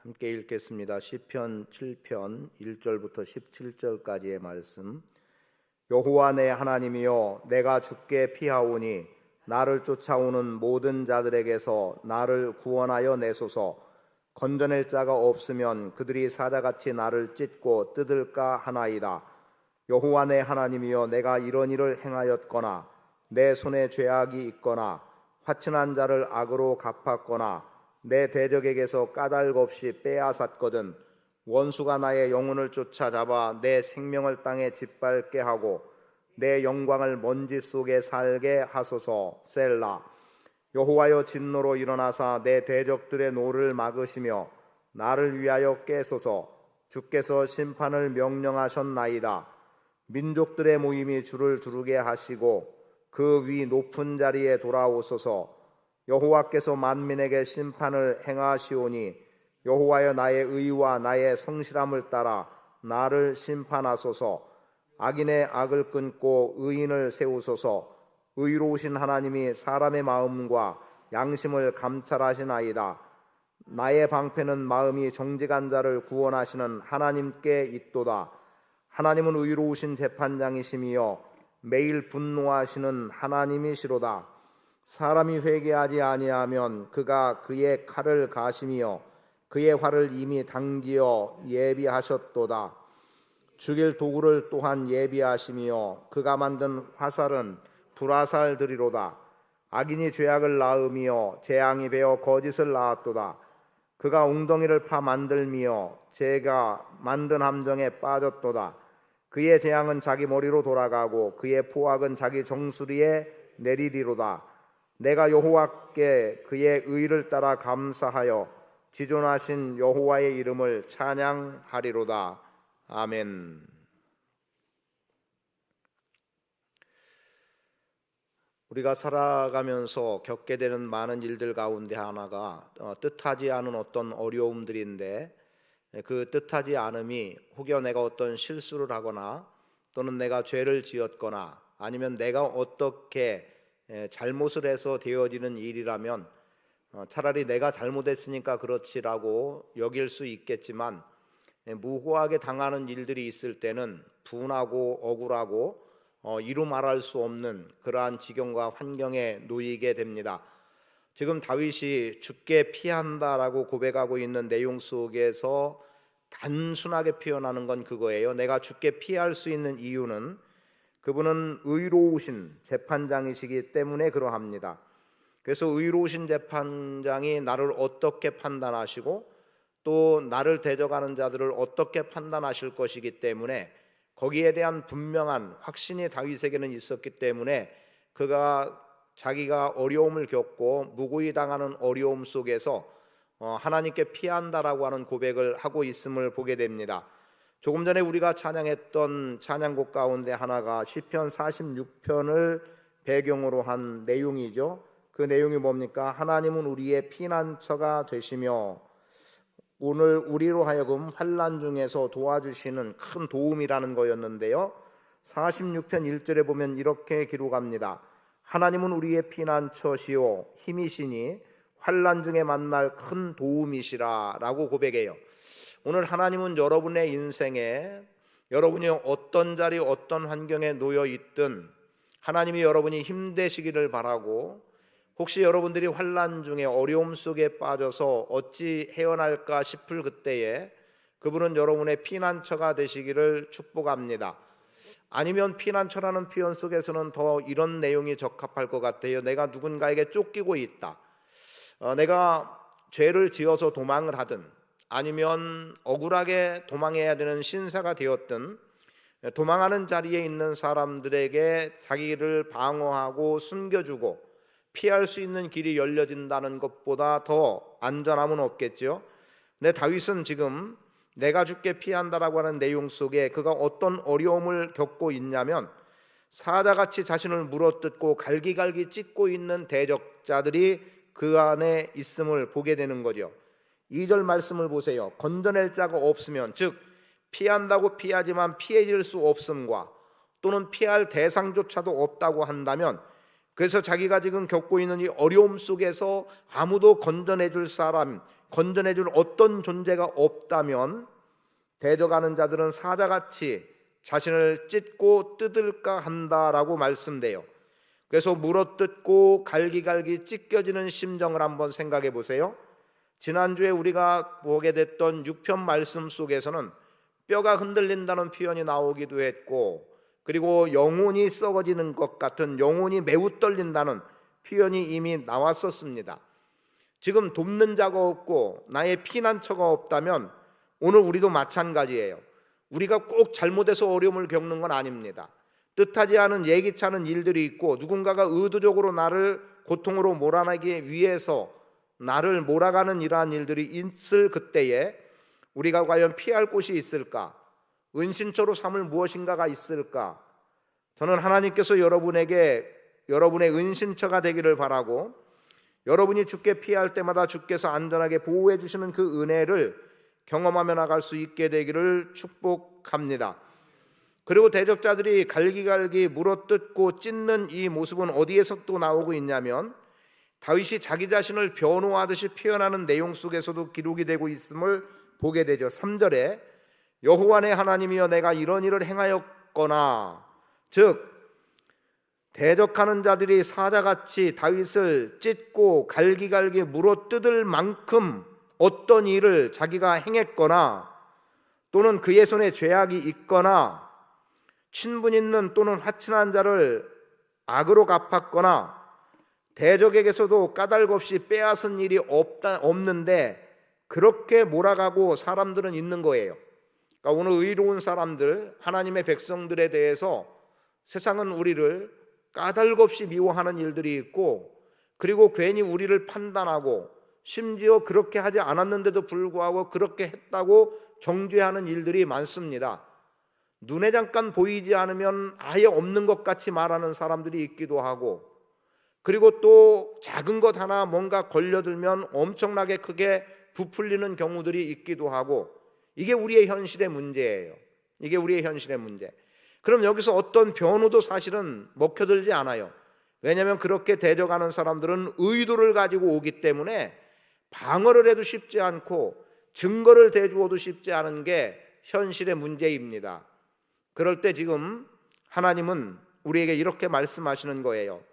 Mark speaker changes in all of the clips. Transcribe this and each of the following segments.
Speaker 1: 함께 읽겠습니다. 시편 7편 1절부터 17절까지의 말씀. 여호와 내 하나님이여, 내가 주께 피하오니 나를 쫓아오는 모든 자들에게서 나를 구원하여 내소서. 건져낼 자가 없으면 그들이 사자같이 나를 찢고 뜯을까 하나이다. 여호와 내 하나님이여, 내가 이런 일을 행하였거나 내 손에 죄악이 있거나 화친한 자를 악으로 갚았거나 내 대적에게서 까닭 없이 빼앗았거든 원수가 나의 영혼을 쫓아잡아 내 생명을 땅에 짓밟게 하고 내 영광을 먼지 속에 살게 하소서. 셀라. 여호와여, 진노로 일어나사 내 대적들의 노를 막으시며 나를 위하여 깨소서. 주께서 심판을 명령하셨나이다. 민족들의 모임이 주를 두르게 하시고 그 위 높은 자리에 돌아오소서. 여호와께서 만민에게 심판을 행하시오니 여호와여, 나의 의와 나의 성실함을 따라 나를 심판하소서. 악인의 악을 끊고 의인을 세우소서. 의로우신 하나님이 사람의 마음과 양심을 감찰하시나이다. 나의 방패는 마음이 정직한 자를 구원하시는 하나님께 있도다. 하나님은 의로우신 재판장이시며 매일 분노하시는 하나님이시로다. 사람이 회개하지 아니하면 그가 그의 칼을 가시며 그의 활을 이미 당기어 예비하셨도다. 죽일 도구를 또한 예비하시며 그가 만든 화살은 불화살들이로다. 악인이 죄악을 낳으며 재앙이 베어 거짓을 낳았도다. 그가 웅덩이를 파 만들며 제가 만든 함정에 빠졌도다. 그의 재앙은 자기 머리로 돌아가고 그의 포악은 자기 정수리에 내리리로다. 내가 여호와께 그의 의를 따라 감사하여 지존하신 여호와의 이름을 찬양하리로다. 아멘. 우리가 살아가면서 겪게 되는 많은 일들 가운데 하나가 뜻하지 않은 어떤 어려움들인데, 그 뜻하지 않음이 혹여 내가 어떤 실수를 하거나 또는 내가 죄를 지었거나 아니면 내가 어떻게 잘못을 해서 되어지는 일이라면 차라리 내가 잘못했으니까 그렇지라고 여길 수 있겠지만, 무고하게 당하는 일들이 있을 때는 분하고 억울하고 이루 말할 수 없는 그러한 지경과 환경에 놓이게 됩니다. 지금 다윗이 주께 피한다라고 고백하고 있는 내용 속에서 단순하게 표현하는 건 그거예요. 내가 주께 피할 수 있는 이유는 그분은 의로우신 재판장이시기 때문에 그러합니다. 그래서 의로우신 재판장이 나를 어떻게 판단하시고 또 나를 대적하는 자들을 어떻게 판단하실 것이기 때문에 거기에 대한 분명한 확신이 다윗에게는 있었기 때문에 그가 자기가 어려움을 겪고 무고히 당하는 어려움 속에서 하나님께 피한다라고 하는 고백을 하고 있음을 보게 됩니다. 조금 전에 우리가 찬양했던 찬양곡 가운데 하나가 시편 46편을 배경으로 한 내용이죠. 그 내용이 뭡니까? 하나님은 우리의 피난처가 되시며 오늘 우리로 하여금 환난 중에서 도와주시는 큰 도움이라는 거였는데요, 46편 1절에 보면 이렇게 기록합니다. 하나님은 우리의 피난처시오 힘이시니 환난 중에 만날 큰 도움이시라 라고 고백해요. 오늘 하나님은 여러분의 인생에 여러분이 어떤 자리 어떤 환경에 놓여 있든 하나님이 여러분이 힘내시기를 바라고, 혹시 여러분들이 환난 중에 어려움 속에 빠져서 어찌 헤어날까 싶을 그때에 그분은 여러분의 피난처가 되시기를 축복합니다. 아니면 피난처라는 표현 속에서는 더 이런 내용이 적합할 것 같아요. 내가 누군가에게 쫓기고 있다. 내가 죄를 지어서 도망을 하든 아니면 억울하게 도망해야 되는 신사가 되었든 도망하는 자리에 있는 사람들에게 자기를 방어하고 숨겨주고 피할 수 있는 길이 열려진다는 것보다 더 안전함은 없겠죠. 근데 다윗은 지금 내가 주께 피한다라고 하는 내용 속에 그가 어떤 어려움을 겪고 있냐면, 사자같이 자신을 물어뜯고 갈기갈기 찢고 있는 대적자들이 그 안에 있음을 보게 되는 거죠. 2절 말씀을 보세요. 건져낼 자가 없으면, 즉 피한다고 피하지만 피해질 수 없음과 또는 피할 대상조차도 없다고 한다면, 그래서 자기가 지금 겪고 있는 이 어려움 속에서 아무도 건져내줄 사람, 건져내줄 어떤 존재가 없다면 대적하는 자들은 사자같이 자신을 찢고 뜯을까 한다라고 말씀돼요. 그래서 물어뜯고 갈기갈기 찢겨지는 심정을 한번 생각해 보세요. 지난주에 우리가 보게 됐던 6편 말씀 속에서는 뼈가 흔들린다는 표현이 나오기도 했고, 그리고 영혼이 썩어지는 것 같은, 영혼이 매우 떨린다는 표현이 이미 나왔었습니다. 지금 돕는 자가 없고 나의 피난처가 없다면 오늘 우리도 마찬가지예요. 우리가 꼭 잘못해서 어려움을 겪는 건 아닙니다. 뜻하지 않은 예기치 않은 일들이 있고 누군가가 의도적으로 나를 고통으로 몰아내기 위해서 나를 몰아가는 이러한 일들이 있을 그때에 우리가 과연 피할 곳이 있을까? 은신처로 삼을 무엇인가가 있을까? 저는 하나님께서 여러분에게 여러분의 은신처가 되기를 바라고, 여러분이 주께 피할 때마다 주께서 안전하게 보호해 주시는 그 은혜를 경험하며 나갈 수 있게 되기를 축복합니다. 그리고 대적자들이 갈기갈기 물어뜯고 찢는 이 모습은 어디에서 또 나오고 있냐면, 다윗이 자기 자신을 변호하듯이 표현하는 내용 속에서도 기록이 되고 있음을 보게 되죠. 3절에 여호와 내 하나님이여 내가 이런 일을 행하였거나, 즉 대적하는 자들이 사자같이 다윗을 찢고 갈기갈기 물어뜯을 만큼 어떤 일을 자기가 행했거나, 또는 그의 손에 죄악이 있거나, 친분 있는 또는 화친한 자를 악으로 갚았거나, 대적에게서도 까닭 없이 빼앗은 일이 없는데 그렇게 몰아가고 사람들은 있는 거예요. 그러니까 오늘 의로운 사람들, 하나님의 백성들에 대해서 세상은 우리를 까닭 없이 미워하는 일들이 있고, 그리고 괜히 우리를 판단하고, 심지어 그렇게 하지 않았는데도 불구하고 그렇게 했다고 정죄하는 일들이 많습니다. 눈에 잠깐 보이지 않으면 아예 없는 것 같이 말하는 사람들이 있기도 하고, 그리고 또 작은 것 하나 뭔가 걸려들면 엄청나게 크게 부풀리는 경우들이 있기도 하고, 이게 우리의 현실의 문제예요. 이게 우리의 현실의 문제. 그럼 여기서 어떤 변호도 사실은 먹혀들지 않아요. 왜냐하면 그렇게 대적하는 사람들은 의도를 가지고 오기 때문에 방어를 해도 쉽지 않고 증거를 대주어도 쉽지 않은 게 현실의 문제입니다. 그럴 때 지금 하나님은 우리에게 이렇게 말씀하시는 거예요.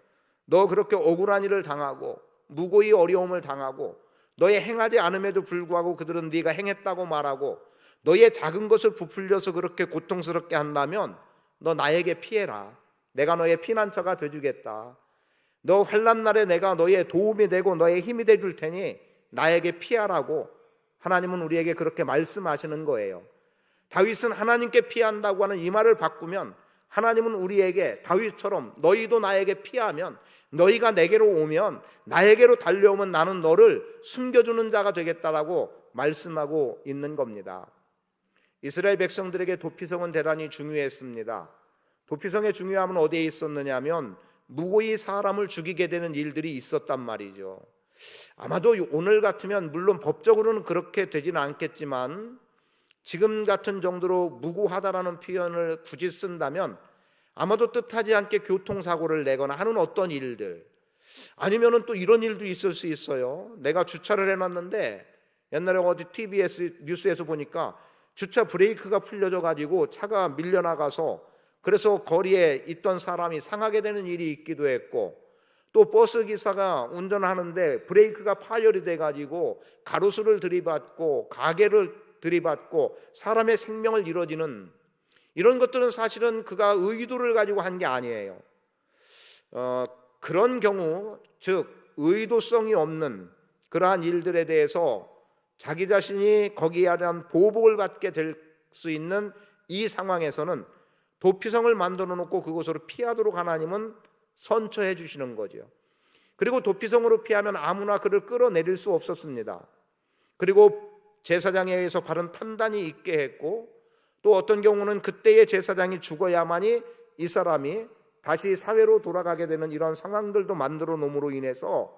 Speaker 1: 너 그렇게 억울한 일을 당하고 무고히 어려움을 당하고 너의 행하지 않음에도 불구하고 그들은 네가 행했다고 말하고 너의 작은 것을 부풀려서 그렇게 고통스럽게 한다면 너 나에게 피해라. 내가 너의 피난처가 되주겠다. 너 환난 날에 내가 너의 도움이 되고 너의 힘이 되줄 테니 나에게 피하라고 하나님은 우리에게 그렇게 말씀하시는 거예요. 다윗은 하나님께 피한다고 하는 이 말을 바꾸면 하나님은 우리에게 다윗처럼 너희도 나에게 피하면, 너희가 내게로 오면, 나에게로 달려오면 나는 너를 숨겨주는 자가 되겠다라고 말씀하고 있는 겁니다. 이스라엘 백성들에게 도피성은 대단히 중요했습니다. 도피성의 중요함은 어디에 있었느냐면 무고히 사람을 죽이게 되는 일들이 있었단 말이죠. 아마도 오늘 같으면 물론 법적으로는 그렇게 되지는 않겠지만 지금 같은 정도로 무고하다라는 표현을 굳이 쓴다면 아마도 뜻하지 않게 교통사고를 내거나 하는 어떤 일들, 아니면은 또 이런 일도 있을 수 있어요. 내가 주차를 해놨는데 옛날에 어디 TBS 뉴스에서 보니까 주차 브레이크가 풀려져 가지고 차가 밀려나가서 그래서 거리에 있던 사람이 상하게 되는 일이 있기도 했고, 또 버스 기사가 운전하는데 브레이크가 파열이 돼 가지고 가로수를 들이받고 가게를 들이받고 사람의 생명을 잃어지는 이런 것들은 사실은 그가 의도를 가지고 한 게 아니에요. 그런 경우, 즉 의도성이 없는 그러한 일들에 대해서 자기 자신이 거기에 대한 보복을 받게 될 수 있는 이 상황에서는 도피성을 만들어 놓고 그곳으로 피하도록 하나님은 선처해 주시는 거죠. 그리고 도피성으로 피하면 아무나 그를 끌어내릴 수 없었습니다. 그리고 제사장에 의해서 바른 판단이 있게 했고, 또 어떤 경우는 그때의 제사장이 죽어야만이 이 사람이 다시 사회로 돌아가게 되는 이런 상황들도 만들어 놓음으로 인해서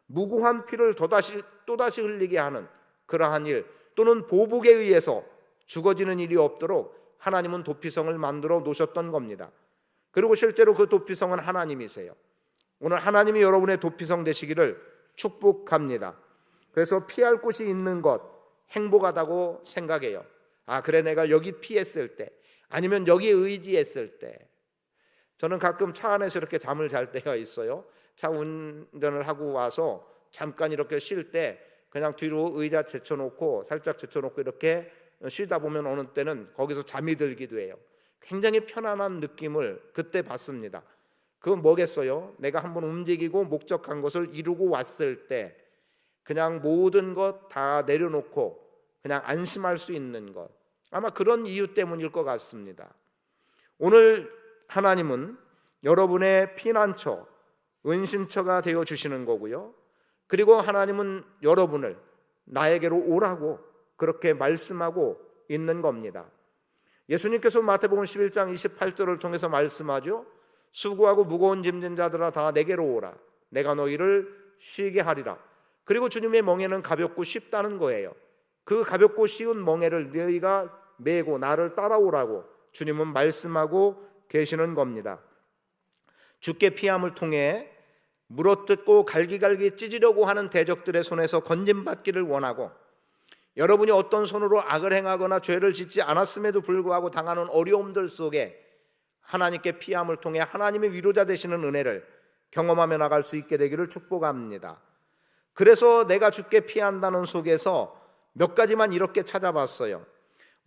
Speaker 1: 무고한 피를 또다시 흘리게 하는 그러한 일, 또는 보복에 의해서 죽어지는 일이 없도록 하나님은 도피성을 만들어 놓으셨던 겁니다. 그리고 실제로 그 도피성은 하나님이세요. 오늘 하나님이 여러분의 도피성 되시기를 축복합니다. 그래서 피할 곳이 있는 것 행복하다고 생각해요. 아, 그래, 내가 여기 피했을 때, 아니면 여기 의지했을 때. 저는 가끔 차 안에서 이렇게 잠을 잘 때가 있어요. 차 운전을 하고 와서 잠깐 이렇게 쉴 때 그냥 뒤로 의자 제쳐놓고 살짝 제쳐놓고 이렇게 쉬다 보면 어느 때는 거기서 잠이 들기도 해요. 굉장히 편안한 느낌을 그때 받습니다. 그건 뭐겠어요? 내가 한번 움직이고 목적한 것을 이루고 왔을 때 그냥 모든 것 다 내려놓고 그냥 안심할 수 있는 것, 아마 그런 이유 때문일 것 같습니다. 오늘 하나님은 여러분의 피난처, 은신처가 되어 주시는 거고요. 그리고 하나님은 여러분을 나에게로 오라고 그렇게 말씀하고 있는 겁니다. 예수님께서 마태복음 11장 28절을 통해서 말씀하죠. 수고하고 무거운 짐진 자들아 다 내게로 오라. 내가 너희를 쉬게 하리라. 그리고 주님의 멍에는 가볍고 쉽다는 거예요. 그 가볍고 쉬운 멍에를 너희가 메고 나를 따라오라고 주님은 말씀하고 계시는 겁니다. 주께 피함을 통해 물어뜯고 갈기갈기 찢으려고 하는 대적들의 손에서 건짐받기를 원하고, 여러분이 어떤 손으로 악을 행하거나 죄를 짓지 않았음에도 불구하고 당하는 어려움들 속에 하나님께 피함을 통해 하나님의 위로자 되시는 은혜를 경험하며 나갈 수 있게 되기를 축복합니다. 그래서 내가 주께 피한다는 속에서 몇 가지만 이렇게 찾아봤어요.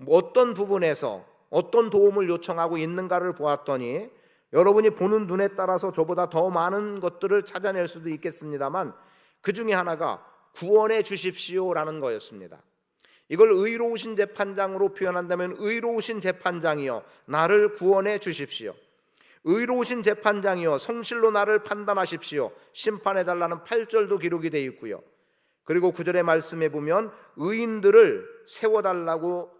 Speaker 1: 어떤 부분에서 어떤 도움을 요청하고 있는가를 보았더니 여러분이 보는 눈에 따라서 저보다 더 많은 것들을 찾아낼 수도 있겠습니다만 그 중에 하나가 구원해 주십시오라는 거였습니다. 이걸 의로우신 재판장으로 표현한다면 의로우신 재판장이여 나를 구원해 주십시오. 의로우신 재판장이여 성실로 나를 판단하십시오. 심판해달라는 8절도 기록이 되어 있고요. 그리고 9절의 말씀에 보면 의인들을 세워달라고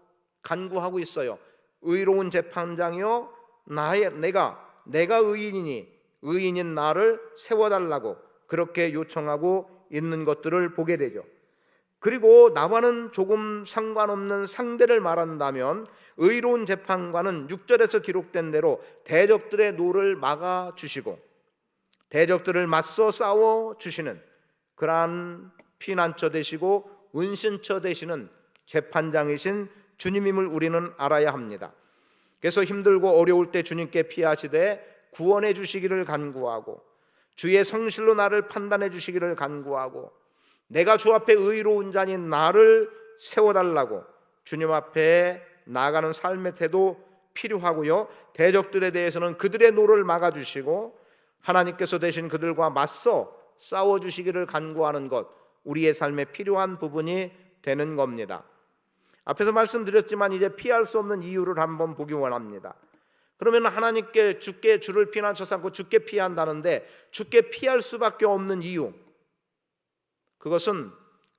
Speaker 1: 간구하고 있어요. 의로운 재판장이여 내가 의인이니 의인인 나를 세워달라고 그렇게 요청하고 있는 것들을 보게 되죠. 그리고 나와는 조금 상관없는 상대를 말한다면 의로운 재판관은 6절에서 기록된 대로 대적들의 노를 막아주시고 대적들을 맞서 싸워주시는 그러한 피난처 되시고 은신처 되시는 재판장이신 주님임을 우리는 알아야 합니다. 그래서 힘들고 어려울 때 주님께 피하시되 구원해 주시기를 간구하고 주의 성실로 나를 판단해 주시기를 간구하고 내가 주 앞에 의로운 자인 나를 세워달라고 주님 앞에 나아가는 삶의 태도 필요하고요. 대적들에 대해서는 그들의 노를 막아주시고 하나님께서 대신 그들과 맞서 싸워주시기를 간구하는 것, 우리의 삶에 필요한 부분이 되는 겁니다. 앞에서 말씀드렸지만 이제 피할 수 없는 이유를 한번 보기 원합니다. 그러면 하나님께 주께 주를 피난처 삼고 주께 피한다는데 주께 피할 수밖에 없는 이유, 그것은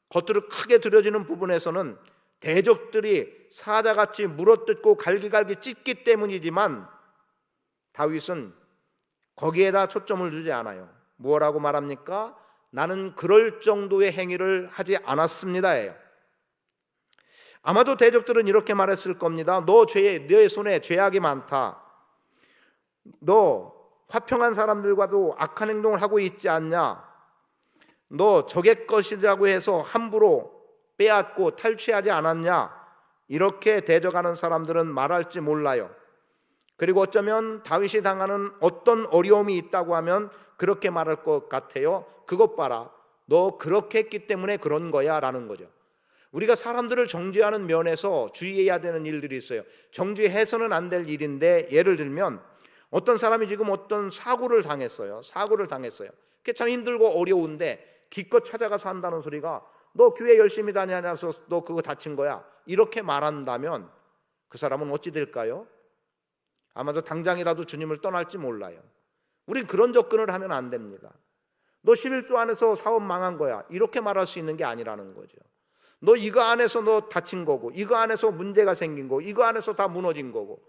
Speaker 1: 겉으로 크게 들여지는 부분에서는 대적들이 사자같이 물어뜯고 갈기갈기 찢기 때문이지만 다윗은 거기에다 초점을 주지 않아요. 뭐라고 말합니까? 나는 그럴 정도의 행위를 하지 않았습니다예요. 아마도 대적들은 이렇게 말했을 겁니다. 너의 손에 죄악이 많다. 너 화평한 사람들과도 악한 행동을 하고 있지 않냐? 너 적의 것이라고 해서 함부로 빼앗고 탈취하지 않았냐? 이렇게 대적하는 사람들은 말할지 몰라요. 그리고 어쩌면 다윗이 당하는 어떤 어려움이 있다고 하면 그렇게 말할 것 같아요. 그것 봐라, 너 그렇게 했기 때문에 그런 거야 라는 거죠. 우리가 사람들을 정죄하는 면에서 주의해야 되는 일들이 있어요. 정죄해서는 안 될 일인데, 예를 들면 어떤 사람이 지금 어떤 사고를 당했어요. 그게 참 힘들고 어려운데 기껏 찾아가서 한다는 소리가 너 교회 열심히 다녀서 너 그거 다친 거야, 이렇게 말한다면 그 사람은 어찌 될까요? 아마도 당장이라도 주님을 떠날지 몰라요. 우린 그런 접근을 하면 안 됩니다. 너 11조 안에서 사업 망한 거야, 이렇게 말할 수 있는 게 아니라는 거죠. 너 이거 안에서 너 다친 거고, 이거 안에서 문제가 생긴 거고, 이거 안에서 다 무너진 거고.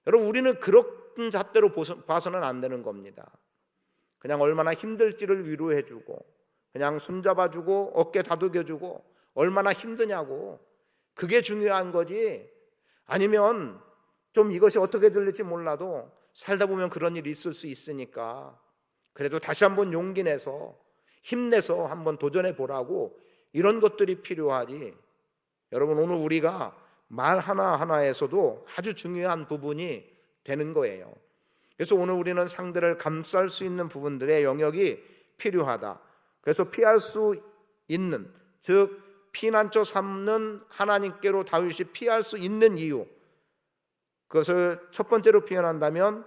Speaker 1: 여러분, 우리는 그런 잣대로 봐서는 안 되는 겁니다. 그냥 얼마나 힘들지를 위로해주고 그냥 손잡아주고 어깨 다독여주고 얼마나 힘드냐고, 그게 중요한 거지. 아니면 좀 이것이 어떻게 들릴지 몰라도 살다 보면 그런 일이 있을 수 있으니까 그래도 다시 한번 용기 내서 힘내서 한번 도전해 보라고 이런 것들이 필요하지. 여러분, 오늘 우리가 말 하나하나에서도 아주 중요한 부분이 되는 거예요. 그래서 오늘 우리는 상대를 감쌀 수 있는 부분들의 영역이 필요하다. 그래서 피할 수 있는, 즉 피난처 삼는 하나님께로 다윗이 피할 수 있는 이유, 그것을 첫 번째로 표현한다면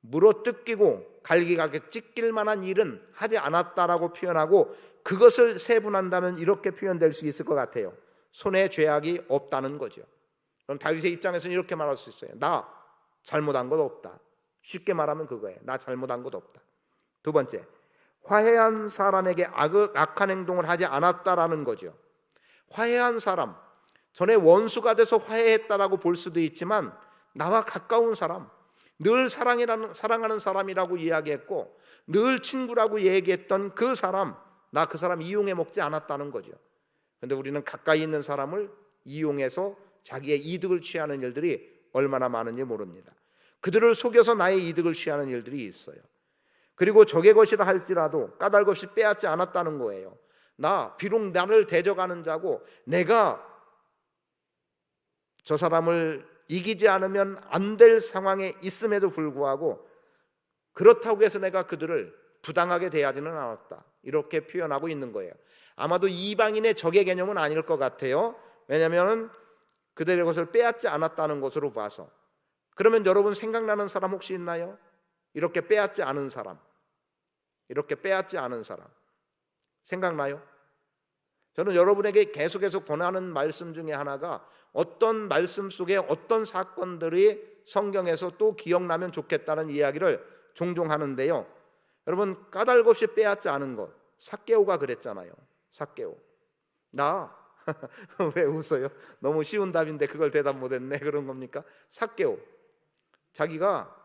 Speaker 1: 물어뜯기고 갈기가게 찢길 만한 일은 하지 않았다라고 표현하고, 그것을 세분한다면 이렇게 표현될 수 있을 것 같아요. 손에 죄악이 없다는 거죠. 그럼 다윗의 입장에서는 이렇게 말할 수 있어요. 나 잘못한 것 없다. 쉽게 말하면 그거예요. 나 잘못한 것 없다. 두 번째, 화해한 사람에게 악한 행동을 하지 않았다라는 거죠. 화해한 사람, 전에 원수가 돼서 화해했다라고 볼 수도 있지만 나와 가까운 사람, 늘 사랑하는 사람이라고 이야기했고 늘 친구라고 얘기했던 그 사람, 나 그 사람 이용해 먹지 않았다는 거죠. 그런데 우리는 가까이 있는 사람을 이용해서 자기의 이득을 취하는 일들이 얼마나 많은지 모릅니다. 그들을 속여서 나의 이득을 취하는 일들이 있어요. 그리고 적의 것이라 할지라도 까닭없이 빼앗지 않았다는 거예요. 나 비록 나를 대적하는 자고 내가 저 사람을 이기지 않으면 안 될 상황에 있음에도 불구하고 그렇다고 해서 내가 그들을 부당하게 대하지는 않았다. 이렇게 표현하고 있는 거예요. 아마도 이방인의 적의 개념은 아닐 것 같아요. 왜냐하면 그들의 것을 빼앗지 않았다는 것으로 봐서. 그러면 여러분 생각나는 사람 혹시 있나요? 이렇게 빼앗지 않은 사람, 이렇게 빼앗지 않은 사람 생각나요? 저는 여러분에게 계속해서 권하는 말씀 중에 하나가 어떤 말씀 속에 어떤 사건들이 성경에서 또 기억나면 좋겠다는 이야기를 종종 하는데요. 여러분, 까닭 없이 빼앗지 않은 것, 삭개오가 그랬잖아요. 삭개오, 나 왜 웃어요? 너무 쉬운 답인데 그걸 대답 못했네. 그런 겁니까? 삭개오, 자기가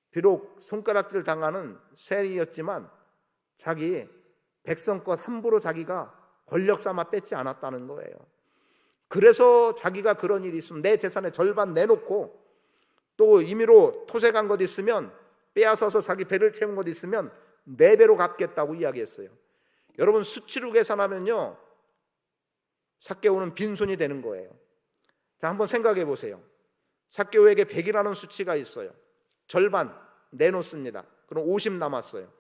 Speaker 1: 비록 손가락질 당하는 세리였지만 자기 백성껏 함부로 자기가 권력 삼아 뺏지 않았다는 거예요. 그래서 자기가 그런 일이 있으면 내 재산의 절반 내놓고 또 임의로 토색한 것 있으면 빼앗아서 자기 배를 채운 것 있으면 4배로 갚겠다고 이야기했어요. 여러분, 수치로 계산하면요 삭개오는 빈손이 되는 거예요. 자, 한번 생각해 보세요. 삭개오에게 100이라는 수치가 있어요. 절반 내놓습니다. 그럼 50 남았어요.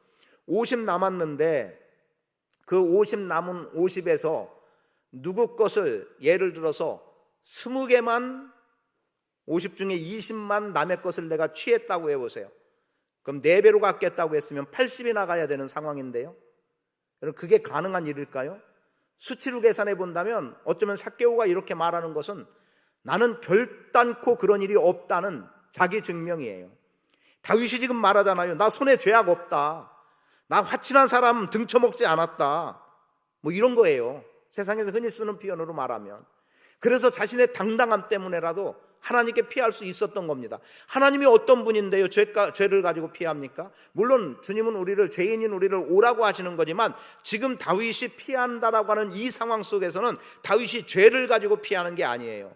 Speaker 1: 50 남았는데 그 50 남은 50에서 누구 것을 예를 들어서 20개만 50 중에 20만 남의 것을 내가 취했다고 해보세요. 그럼 4배로 갚겠다고 했으면 80이 나가야 되는 상황인데요. 여러분, 그게 가능한 일일까요? 수치로 계산해 본다면 어쩌면 삭개오가 이렇게 말하는 것은 나는 결단코 그런 일이 없다는 자기 증명이에요. 다윗이 지금 말하잖아요. 나 손에 죄악 없다. 나 화친한 사람 등쳐먹지 않았다. 뭐 이런 거예요. 세상에서 흔히 쓰는 표현으로 말하면. 그래서 자신의 당당함 때문에라도 하나님께 피할 수 있었던 겁니다. 하나님이 어떤 분인데요? 죄를 가지고 피합니까? 물론 주님은 우리를, 죄인인 우리를 오라고 하시는 거지만 지금 다윗이 피한다라고 하는 이 상황 속에서는 다윗이 죄를 가지고 피하는 게 아니에요.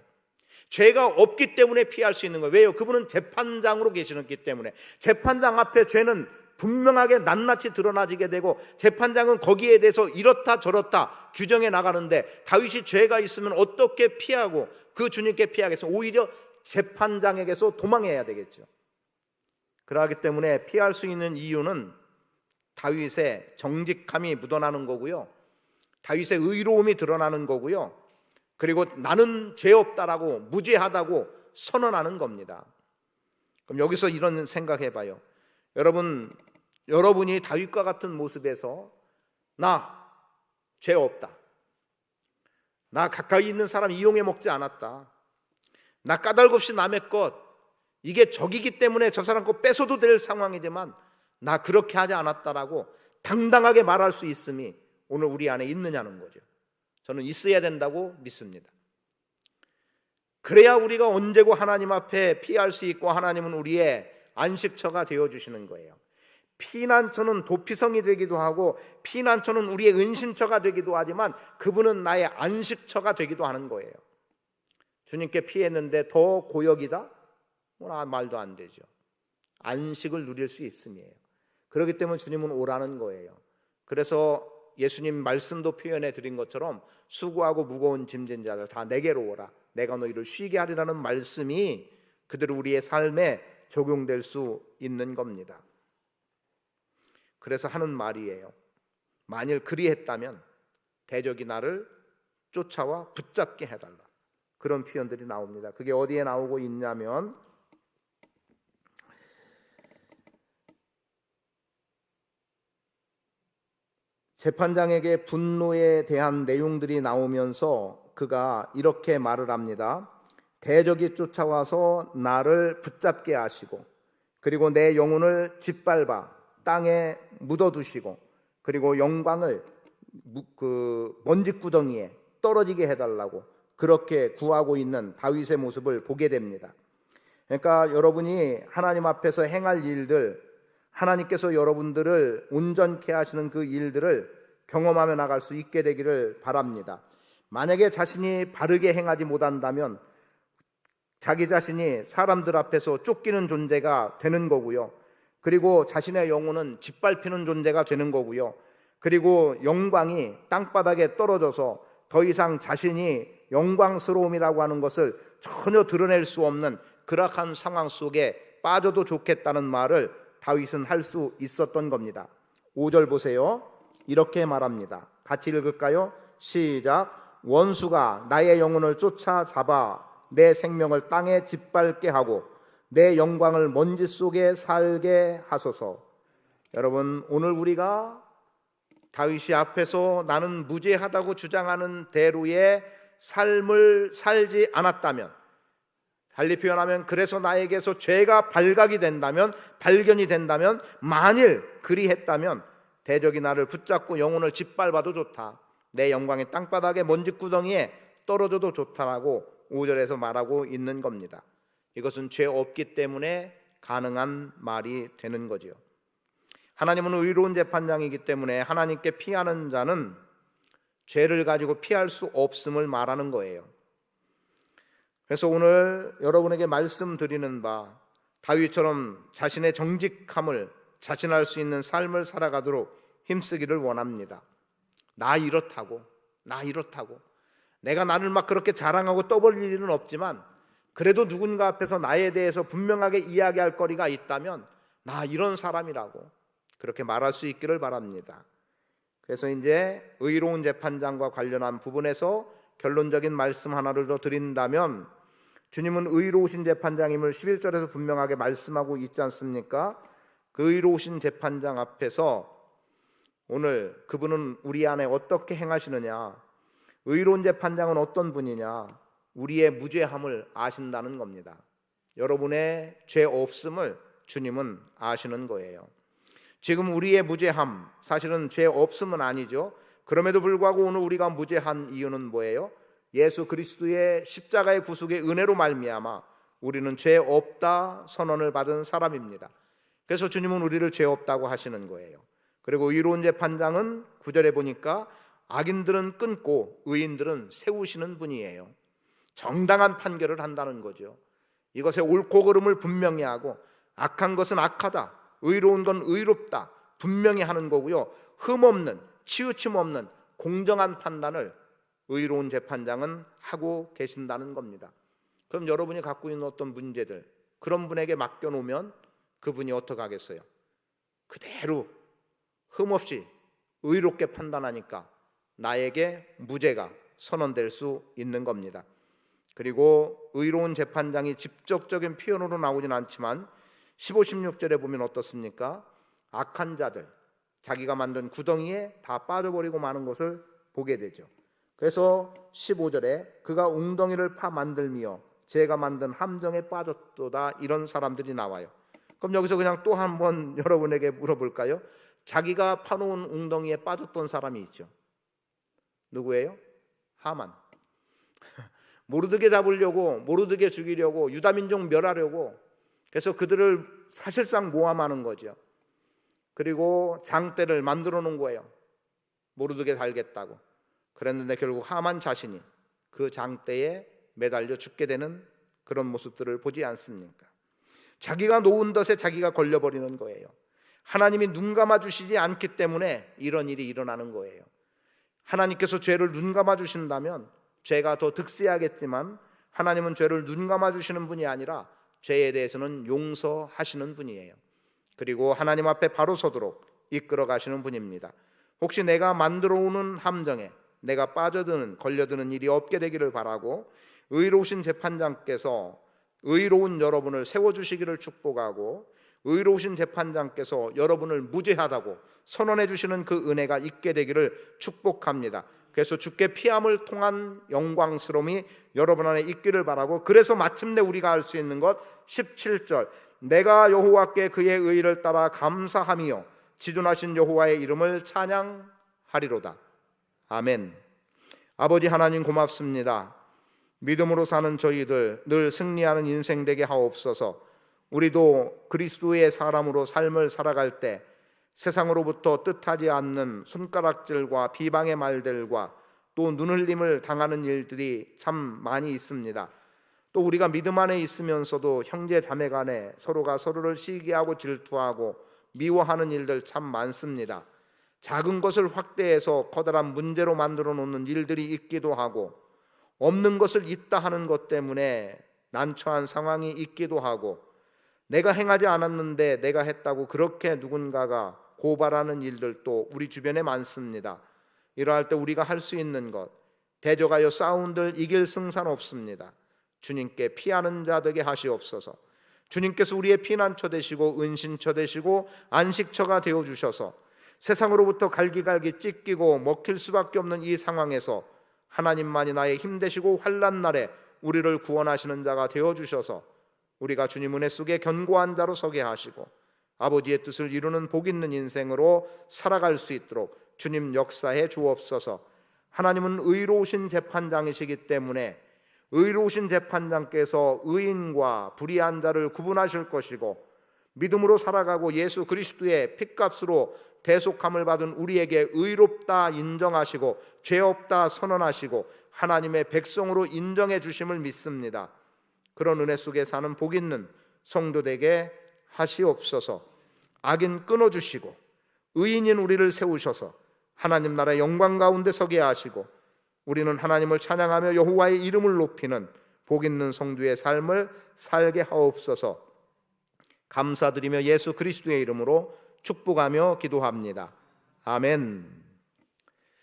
Speaker 1: 죄가 없기 때문에 피할 수 있는 거예요. 왜요? 그분은 재판장으로 계시기 때문에. 재판장 앞에 죄는 분명하게 낱낱이 드러나지게 되고 재판장은 거기에 대해서 이렇다 저렇다 규정해 나가는데 다윗이 죄가 있으면 어떻게 피하고 그 주님께 피하겠어요? 오히려 재판장에게서 도망해야 되겠죠. 그러기 때문에 피할 수 있는 이유는 다윗의 정직함이 묻어나는 거고요, 다윗의 의로움이 드러나는 거고요, 그리고 나는 죄 없다라고 무죄하다고 선언하는 겁니다. 그럼 여기서 이런 생각해봐요. 여러분이 다윗과 같은 모습에서 나 죄 없다, 나 가까이 있는 사람 이용해 먹지 않았다, 나 까닭 없이 남의 것, 이게 적이기 때문에 저 사람 거 뺏어도 될 상황이지만 나 그렇게 하지 않았다라고 당당하게 말할 수 있음이 오늘 우리 안에 있느냐는 거죠. 저는 있어야 된다고 믿습니다. 그래야 우리가 언제고 하나님 앞에 피할 수 있고 하나님은 우리의 안식처가 되어주시는 거예요. 피난처는 도피성이 되기도 하고 피난처는 우리의 은신처가 되기도 하지만 그분은 나의 안식처가 되기도 하는 거예요. 주님께 피했는데 더 고역이다? 말도 안 되죠. 안식을 누릴 수 있음이에요. 그렇기 때문에 주님은 오라는 거예요. 그래서 예수님 말씀도 표현해 드린 것처럼 수고하고 무거운 짐진 자들 다 내게로 오라, 내가 너희를 쉬게 하리라는 말씀이 그대로 우리의 삶에 적용될 수 있는 겁니다. 그래서 하는 말이에요. 만일 그리했다면 대적이 나를 쫓아와 붙잡게 해달라. 그런 표현들이 나옵니다. 그게 어디에 나오고 있냐면 재판장에게 분노에 대한 내용들이 나오면서 그가 이렇게 말을 합니다. 대적이 쫓아와서 나를 붙잡게 하시고, 그리고 내 영혼을 짓밟아 땅에 묻어두시고, 그리고 영광을 먼지구덩이에 떨어지게 해달라고 그렇게 구하고 있는 다윗의 모습을 보게 됩니다. 그러니까 여러분이 하나님 앞에서 행할 일들, 하나님께서 여러분들을 온전케 하시는 그 일들을 경험하며 나갈 수 있게 되기를 바랍니다. 만약에 자신이 바르게 행하지 못한다면 자기 자신이 사람들 앞에서 쫓기는 존재가 되는 거고요. 그리고 자신의 영혼은 짓밟히는 존재가 되는 거고요. 그리고 영광이 땅바닥에 떨어져서 더 이상 자신이 영광스러움이라고 하는 것을 전혀 드러낼 수 없는 그러한 상황 속에 빠져도 좋겠다는 말을 다윗은 할 수 있었던 겁니다. 5절 보세요. 이렇게 말합니다. 같이 읽을까요? 시작. 원수가 나의 영혼을 쫓아잡아 내 생명을 땅에 짓밟게 하고 내 영광을 먼지 속에 살게 하소서. 여러분, 오늘 우리가 다윗이 앞에서 나는 무죄하다고 주장하는 대로의 삶을 살지 않았다면, 달리 표현하면 그래서 나에게서 죄가 발견이 된다면, 만일 그리했다면 대적이 나를 붙잡고 영혼을 짓밟아도 좋다, 내 영광이 땅바닥의 먼지구덩이에 떨어져도 좋다라고 5절에서 말하고 있는 겁니다. 이것은 죄 없기 때문에 가능한 말이 되는 거지요. 하나님은 의로운 재판장이기 때문에 하나님께 피하는 자는 죄를 가지고 피할 수 없음을 말하는 거예요. 그래서 오늘 여러분에게 말씀드리는 바, 다윗처럼 자신의 정직함을 자신할 수 있는 삶을 살아가도록 힘쓰기를 원합니다. 나 이렇다고 내가 나를 막 그렇게 자랑하고 떠벌릴 일은 없지만 그래도 누군가 앞에서 나에 대해서 분명하게 이야기할 거리가 있다면 나 이런 사람이라고 그렇게 말할 수 있기를 바랍니다. 그래서 이제 의로운 재판장과 관련한 부분에서 결론적인 말씀 하나를 더 드린다면, 주님은 의로우신 재판장임을 11절에서 분명하게 말씀하고 있지 않습니까? 그 의로우신 재판장 앞에서 오늘 그분은 우리 안에 어떻게 행하시느냐, 의로운 재판장은 어떤 분이냐, 우리의 무죄함을 아신다는 겁니다. 여러분의 죄 없음을 주님은 아시는 거예요. 지금 우리의 무죄함, 사실은 죄 없음은 아니죠. 그럼에도 불구하고 오늘 우리가 무죄한 이유는 뭐예요? 예수 그리스도의 십자가의 구속의 은혜로 말미암아 우리는 죄 없다 선언을 받은 사람입니다. 그래서 주님은 우리를 죄 없다고 하시는 거예요. 그리고 의로운 재판장은 9절에 보니까 악인들은 끊고 의인들은 세우시는 분이에요. 정당한 판결을 한다는 거죠. 이것의 옳고 그름을 분명히 하고 악한 것은 악하다, 의로운 건 의롭다 분명히 하는 거고요. 흠없는, 치우침 없는 공정한 판단을 의로운 재판장은 하고 계신다는 겁니다. 그럼 여러분이 갖고 있는 어떤 문제들, 그런 분에게 맡겨놓으면 그분이 어떻게 하겠어요? 그대로 흠없이 의롭게 판단하니까 나에게 무죄가 선언될 수 있는 겁니다. 그리고 의로운 재판장이 직접적인 표현으로 나오진 않지만 15, 16절에 보면 어떻습니까? 악한 자들, 자기가 만든 구덩이에 다 빠져버리고 마는 것을 보게 되죠. 그래서 15절에 그가 웅덩이를 파 만들며 제가 만든 함정에 빠졌도다, 이런 사람들이 나와요. 그럼 여기서 그냥 또 한번 여러분에게 물어볼까요? 자기가 파놓은 웅덩이에 빠졌던 사람이 있죠. 누구예요? 하만. 모르드게 잡으려고, 모르드게 죽이려고, 유다민족 멸하려고, 그래서 그들을 사실상 모함하는 거죠. 그리고 장대를 만들어 놓은 거예요. 모르드게 살겠다고. 그랬는데 결국 하만 자신이 그 장대에 매달려 죽게 되는 그런 모습들을 보지 않습니까? 자기가 놓은 덫에 자기가 걸려버리는 거예요. 하나님이 눈 감아 주시지 않기 때문에 이런 일이 일어나는 거예요. 하나님께서 죄를 눈 감아 주신다면 죄가 더 득세하겠지만, 하나님은 죄를 눈 감아 주시는 분이 아니라 죄에 대해서는 용서하시는 분이에요. 그리고 하나님 앞에 바로 서도록 이끌어 가시는 분입니다. 혹시 내가 만들어 오는 함정에 내가 빠져드는, 걸려드는 일이 없게 되기를 바라고, 의로우신 재판장께서 의로운 여러분을 세워주시기를 축복하고, 의로우신 재판장께서 여러분을 무죄하다고 선언해 주시는 그 은혜가 있게 되기를 축복합니다. 그래서 주께 피함을 통한 영광스러움이 여러분 안에 있기를 바라고, 그래서 마침내 우리가 할 수 있는 것, 17절, 내가 여호와께 그의 의를 따라 감사하며 지존하신 여호와의 이름을 찬양하리로다. 아멘. 아버지 하나님 고맙습니다. 믿음으로 사는 저희들 늘 승리하는 인생 되게 하옵소서. 우리도 그리스도의 사람으로 삶을 살아갈 때 세상으로부터 뜻하지 않는 손가락질과 비방의 말들과 또 눈흘림을 당하는 일들이 참 많이 있습니다. 또 우리가 믿음 안에 있으면서도 형제 자매 간에 서로가 서로를 시기하고 질투하고 미워하는 일들 참 많습니다. 작은 것을 확대해서 커다란 문제로 만들어 놓는 일들이 있기도 하고, 없는 것을 있다 하는 것 때문에 난처한 상황이 있기도 하고, 내가 행하지 않았는데 내가 했다고 그렇게 누군가가 고발하는 일들도 우리 주변에 많습니다. 이러할 때 우리가 할 수 있는 것, 대적하여 싸운들 이길 승산 없습니다. 주님께 피하는 자 되게 하시옵소서. 주님께서 우리의 피난처 되시고 은신처 되시고 안식처가 되어주셔서 세상으로부터 갈기갈기 찢기고 먹힐 수밖에 없는 이 상황에서 하나님만이 나의 힘 되시고 환난 날에 우리를 구원하시는 자가 되어주셔서 우리가 주님 은혜 속에 견고한 자로 서게 하시고 아버지의 뜻을 이루는 복 있는 인생으로 살아갈 수 있도록 주님 역사해 주옵소서. 하나님은 의로우신 재판장이시기 때문에 의로우신 재판장께서 의인과 불의한 자를 구분하실 것이고, 믿음으로 살아가고 예수 그리스도의 핏값으로 대속함을 받은 우리에게 의롭다 인정하시고 죄 없다 선언하시고 하나님의 백성으로 인정해 주심을 믿습니다. 그런 은혜 속에 사는 복 있는 성도 되게 하시옵소서. 악인 끊어주시고 의인인 우리를 세우셔서 하나님 나라의 영광 가운데 서게 하시고, 우리는 하나님을 찬양하며 여호와의 이름을 높이는 복 있는 성도의 삶을 살게 하옵소서. 감사드리며 예수 그리스도의 이름으로 축복하며 기도합니다. 아멘.